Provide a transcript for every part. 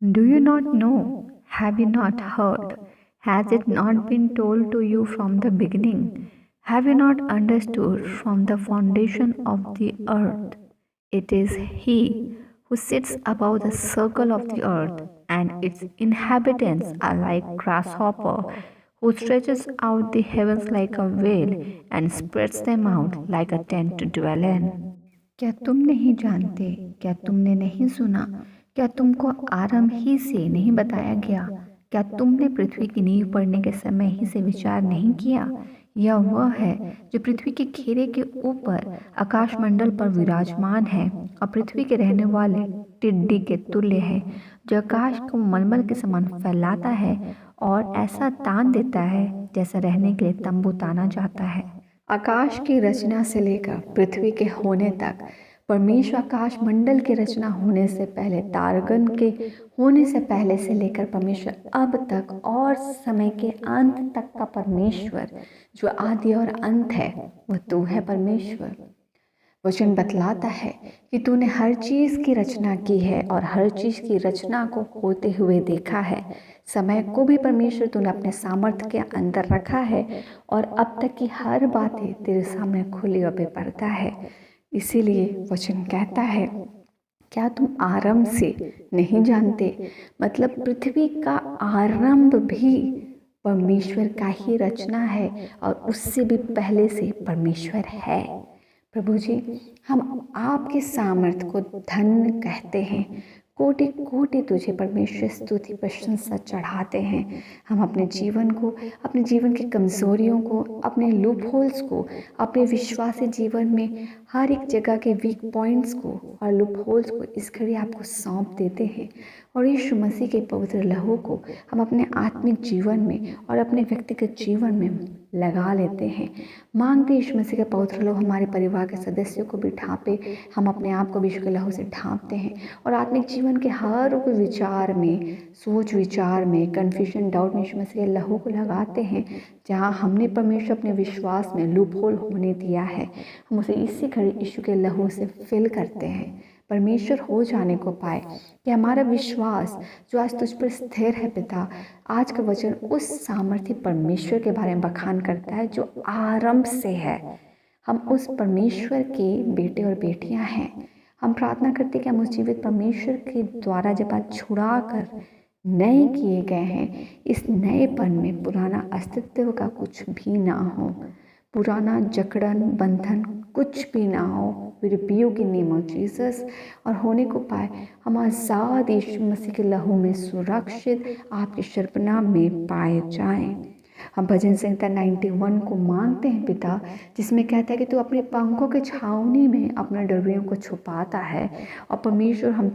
Do you not know? Have you not heard? Has it not been told to you from the beginning? Have you not understood from the foundation of the earth? It is He who sits above the circle of the earth, and its inhabitants are like grasshopper, who stretches out the heavens like a veil and spreads them out like a tent to dwell in. क्या तुम नहीं जानते? क्या तुमने नहीं सुना? क्या तुमको आरंभ ही से नहीं बताया गया? क्या तुमने पृथ्वी की नींव पड़ने के समय ही से विचार नहीं किया? यह वह है जो पृथ्वी के घेरे के ऊपर आकाशमंडल पर विराजमान है और पृथ्वी के रहने वाले टिड्डी के तुल्य है, जो आकाश को मलमल के समान फैलाता है और ऐसा तान देता है जैसा रहने के लिए तंबू ताना जाता है। आकाश की रचना से लेकर पृथ्वी के होने तक, परमेश्वर आकाश मंडल की रचना होने से पहले, तारगण के होने से पहले से लेकर परमेश्वर अब तक और समय के अंत तक का परमेश्वर, जो आदि और अंत है, वह तू है परमेश्वर। वचन बतलाता है कि तूने हर चीज़ की रचना की है और हर चीज़ की रचना को होते हुए देखा है। समय को भी परमेश्वर तूने अपने सामर्थ्य के अंदर रखा है और अब तक की हर बातें तेरे सामने खुली और बेपर्दा है। इसीलिए वचन कहता है, क्या तुम आरंभ से नहीं जानते? मतलब पृथ्वी का आरंभ भी परमेश्वर का ही रचना है और उससे भी पहले से परमेश्वर है। प्रभु जी, हम आपके सामर्थ्य को धन्य कहते हैं। कोटि कोटि तुझे परमेश्वर स्तुति प्रशंसा चढ़ाते हैं। हम अपने जीवन को, अपने जीवन की कमज़ोरियों को, अपने लूप होल्स को, अपने विश्वासी जीवन में हर एक जगह के वीक पॉइंट्स को और लूप होल्स को इस घड़ी आपको सौंप देते हैं और यीशु मसीह के पवित्र लहू को हम अपने आत्मिक जीवन में और अपने व्यक्तिगत जीवन में लगा लेते हैं। मांगते यीशु मसीह का पवित्र लहू हमारे परिवार के सदस्यों को भी ढांपे। हम अपने आप को यीशु के लहू से ढांपते हैं और आत्मिक जीवन के हर विचार में, सोच विचार में, कन्फ्यूजन, डाउट में यीशु मसीह के लहू को लगाते हैं। जहाँ हमने परमेश्वर अपने विश्वास में लूप होल होने दिया है, हम उसे इसी घड़ी यीशु के लहू से फिल करते हैं, परमेश्वर हो जाने को पाए। कि हमारा विश्वास जो आज तुझ पर स्थिर है पिता, आज का वचन उस सामर्थ्य परमेश्वर के बारे में बखान करता है जो आरंभ से है। हम उस परमेश्वर के बेटे और बेटियां हैं। हम प्रार्थना करते हैं कि हम उस जीवित परमेश्वर के द्वारा जब आज छुड़ा कर नए किए गए हैं, इस नएपन में पुराना अस्तित्व का कुछ भी ना हो, पुराना जकड़न बंधन कुछ भी ना हो। We rebuke in name of Jesus और होने को पाए हम आज़ाद यीशु मसीह के लहू में सुरक्षित आपके शर्पनाम में पाए जाएं। हम भजन संहिता 91 को मांगते हैं पिता, जिसमें कहता है कि तू अपने पंखों के छावनी में अपने डरवियों को छुपाता है और परमेश्वर हम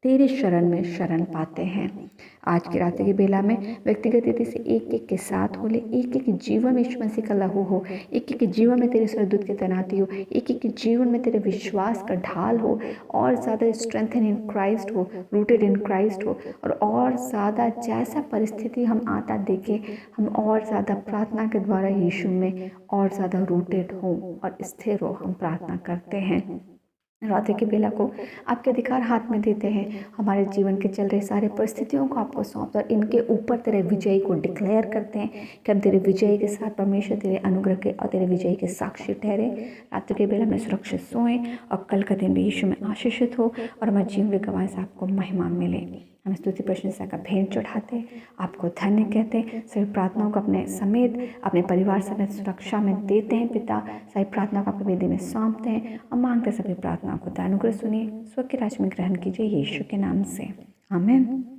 तेरे शरण में शरण पाते हैं। आज की रात की बेला में व्यक्तिगत रीति से एक एक के साथ हो ले, एक एक के जीवन में यीशु मसीह का लहू हो, एक एक के जीवन में तेरे स्वर्गदूत की तैनाती हो, एक एक के जीवन में तेरे विश्वास का ढाल हो और ज़्यादा स्ट्रेंथन इन क्राइस्ट हो, रूटेड इन क्राइस्ट हो और ज़्यादा जैसा परिस्थिति हम आता देखें, हम और ज़्यादा प्रार्थना के द्वारा यीशु में और ज़्यादा रूटेड हो और स्थिर हो। हम प्रार्थना करते हैं। रात्रि की बेला को आपके अधिकार हाथ में देते हैं। हमारे जीवन के चल रहे सारे परिस्थितियों को आपको सौंपते और इनके ऊपर तेरे विजय को डिक्लेयर करते हैं कि हम तेरे विजय के साथ परमेश्वर तेरे अनुग्रह के और तेरे विजय के साक्षी ठहरे। रात्रि की बेला में सुरक्षित सोएं और कल का दिन भी यीशु में आशीषित हो और हमारे जीवन के गवाह से आपको महिमा मिले। हम स्तुति प्रशंसा का भेंट चढ़ाते, आपको धन्य कहते, सभी प्रार्थनाओं को अपने समेत, अपने परिवार समेत सुरक्षा में देते हैं पिता। सभी प्रार्थना को आपके वेदी में सौंपते हैं और मांगते सभी प्रार्थनाओं को अनुग्रह सुनिए, स्वर्ग के राज्य में ग्रहण कीजिए यीशु के नाम से, आमीन।